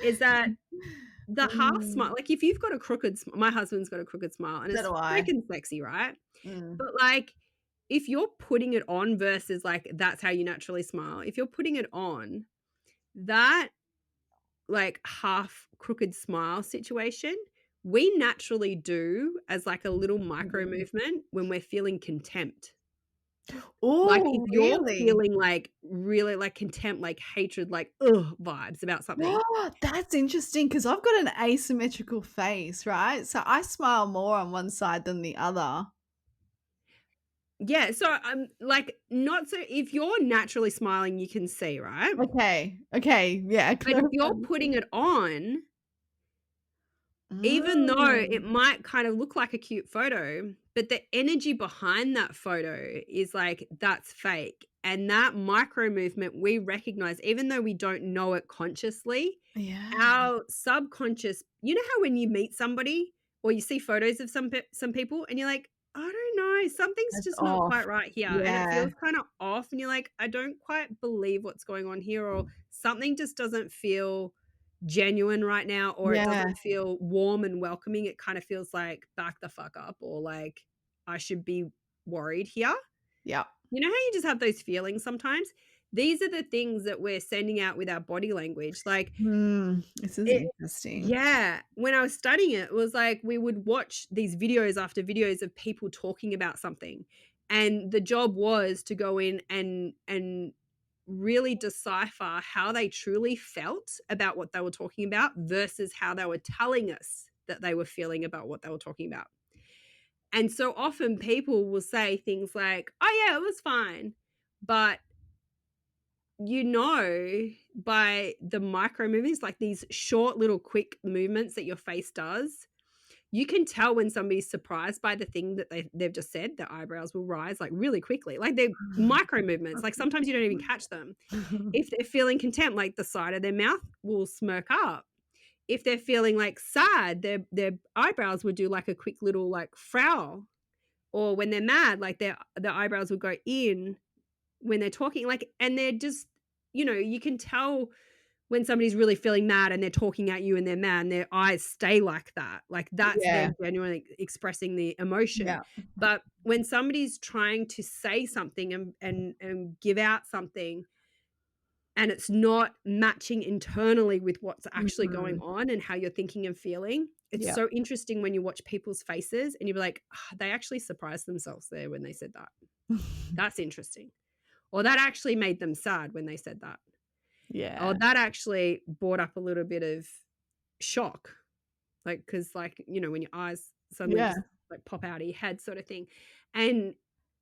Is that the half smile, Mm. like if you've got a crooked smile, my husband's got a crooked smile and So it's do I. freaking sexy, right? Mm. But like if you're putting it on versus like that's how you naturally smile, if you're putting it on, that like half crooked smile situation, we naturally do as like a little micro Mhm. movement when we're feeling contempt. Like if Oh, you're really? feeling like really like contempt, like hatred, like ugh vibes about something. That's interesting because 'cause I've got an asymmetrical face, right? So I smile more on one side than the other. Yeah, so I'm like not so if you're naturally smiling, you can see, right? Okay. Okay. Yeah, But if clarify you're the putting thing. it on, even though it Mm. might kind of look like a cute photo, but the energy behind that photo is like that's fake. And that micro movement we recognize, even though we don't know it consciously, Yeah. our subconscious, you know how when you meet somebody or you see photos of some people and you're like, I don't know, something's That's just not off. quite right here, and it Yeah. feels kind of off, and you're like, I don't quite believe what's going on here, or something just doesn't feel genuine right now, or it Yeah. doesn't feel warm and welcoming. It kind of feels like back the fuck up, or like I should be worried here. Yep. You know how you just have those feelings sometimes? These are the things that we're sending out with our body language. Like This is it interesting. yeah, when I was studying it, it was like we would watch these videos after videos of people talking about something, and the job was to go in and really decipher how they truly felt about what they were talking about versus how they were telling us that they were feeling about what they were talking about. And so often people will say things like, "Oh yeah, it was fine." But you know, by the micro movements, like these short little quick movements that your face does, you can tell when somebody's surprised by the thing that they've just said. Their eyebrows will rise like really quickly. Like they're micro movements. Like sometimes you don't even catch them. If they're feeling contempt, like the side of their mouth will smirk up. If they're feeling like sad, their eyebrows would do like a quick little like frown. Or when they're mad, like their eyebrows will go in when they're talking, like, and they're just, you can tell when somebody's really feeling mad and they're talking at you and they're mad and their eyes stay like that. Like that's Yeah. them genuinely expressing the emotion. Yeah. But when somebody's trying to say something and give out something and it's not matching internally with what's actually going Mhm. on and how you're thinking and feeling, it's Yep. so interesting when you watch people's faces and you're like, "Ah, they actually surprised themselves there when they said that. That's interesting." Or that actually made them sad when they said that. Or Yeah. that actually brought up a little bit of shock. Like, because like, when your eyes suddenly Yeah. just like pop out of your head sort of thing. And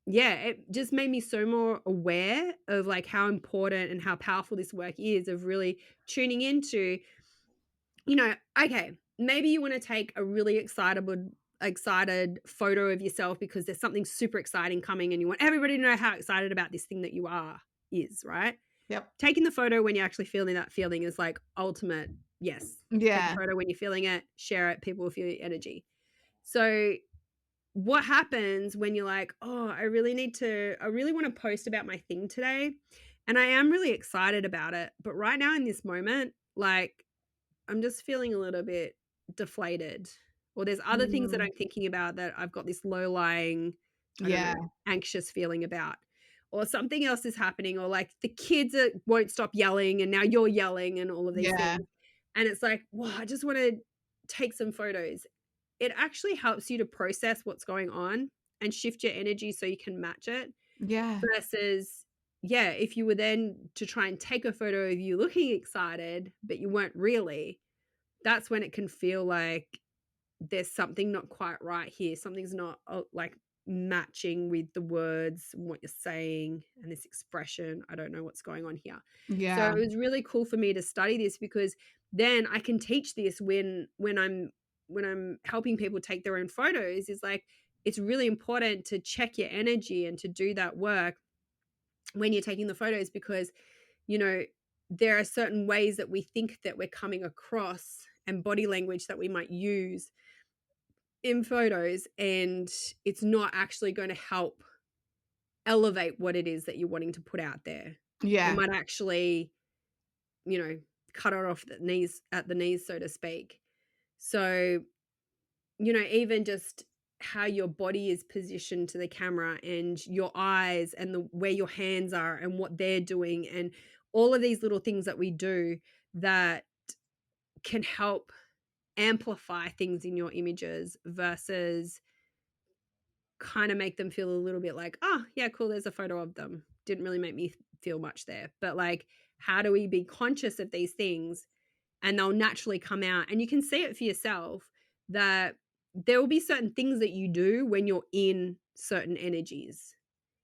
yeah, it just made me so more aware of like how important and how powerful this work is of really tuning into, okay, maybe you want to take a really excited photo of yourself because there's something super exciting coming and you want everybody to know how excited about this thing that you is, right? Yep. Taking the photo when you're actually feeling that feeling is like ultimate yes. Take a Yeah. photo when you're feeling it, share it, people will feel your energy. So what happens when you're like, oh, I really want to post about my thing today. And I am really excited about it. But right now in this moment, like I'm just feeling a little bit deflated. Or there's other things that Mm. I'm thinking about that I've got this low lying, I don't Yeah. know, anxious feeling about. Or something else is happening, or like the kids won't stop yelling and now you're yelling and all of these Yeah. things. And it's like, wow, I just want to take some photos. It actually helps you to process what's going on and shift your energy so you can match it Yeah. versus, yeah, if you were then to try and take a photo of you looking excited, but you weren't really, that's when it can feel like there's something not quite right here. Something's not like matching with the words and what you're saying and this expression. I don't know what's going on here. So Yeah. it was really cool for me to study this, because then I can teach this when I'm helping people take their own photos. Is like, it's really important to check your energy and to do that work when you're taking the photos, because there are certain ways that we think that we're coming across and body language that we might use in photos, and it's not actually going to help elevate what it is that you're wanting to put out there. It Yeah. might actually, cut it off at the knees, so to speak. So, even just how your body is positioned to the camera and your eyes and where your hands are and what they're doing, and all of these little things that we do that can help amplify things in your images versus kind of make them feel a little bit like, oh yeah, cool, there's a photo of them, didn't really make me feel much there. But like, how do we be conscious of these things, and they'll naturally come out, and you can see it for yourself that there will be certain things that you do when you're in certain energies,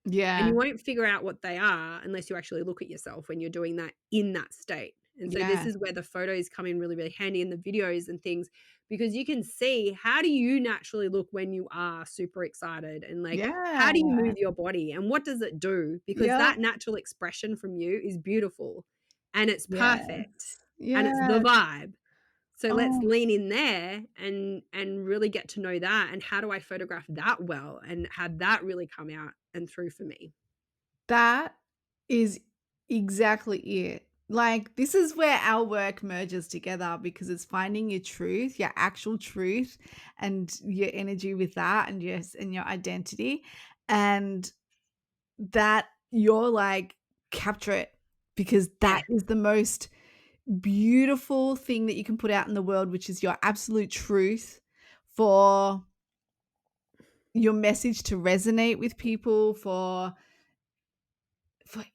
and Yeah. you won't figure out what they are unless you actually look at yourself when you're doing that in that state. And so this Yeah. is where the photos come in really, really handy, in the videos and things, because you can see, how do you naturally look when you are super excited, and like, Yeah. how do you move your body and what does it do? Because Yep. that natural expression from you is beautiful and it's perfect Yes. and it's the Yes. vibe. So let's Oh, lean in there and really get to know that, and how do I photograph that well and have that really come out and through for me. that is exactly it. Like, this is where our work merges together, because it's finding your truth, your actual truth, and your energy with that, and your identity, and that you're like, capture it, because Yeah. that is the most beautiful thing that you can put out in the world, which is your absolute truth, for your message to resonate with people, for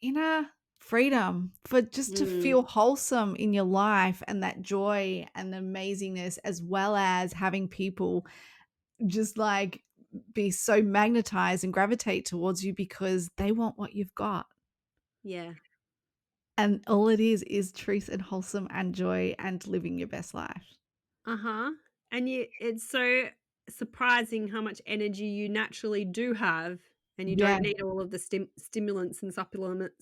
inner freedom, for just to feel wholesome in your life, and that joy and the amazingness, as well as having people just like be so magnetized and gravitate towards you because they want what you've got. Yeah. And all it is truth and wholesome and joy and living your best life. Uh-huh. And it's so surprising how much energy you naturally do have, and you Yeah. don't need all of the stimulants and the supplements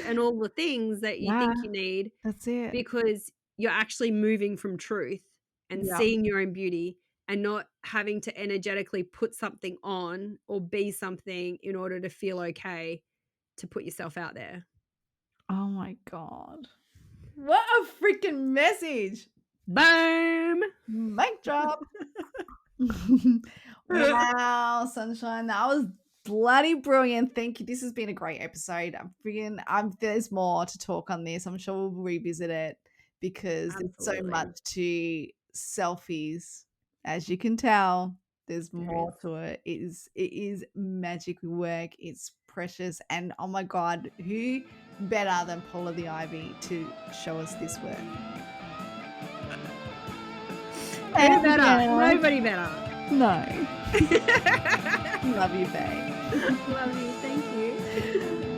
and all the things that you Yeah, think you need, that's it. because you're actually moving from truth and Yeah. seeing your own beauty, and not having to energetically put something on or be something in order to feel okay to put yourself out there. Oh my God. What a freaking message. Boom. Mic drop. Wow, sunshine. That was bloody brilliant. Thank you. This has been a great episode. There's more to talk on this. I'm sure we'll revisit it, because there's so Absolutely. much to selfies. As you can tell, there's There more is. to it. It is magic work. It's precious. And oh my God, who better than Paula the Ivy to show us this work? Who And better? now- Nobody better. No. Love you, babe. Love you. Thank you.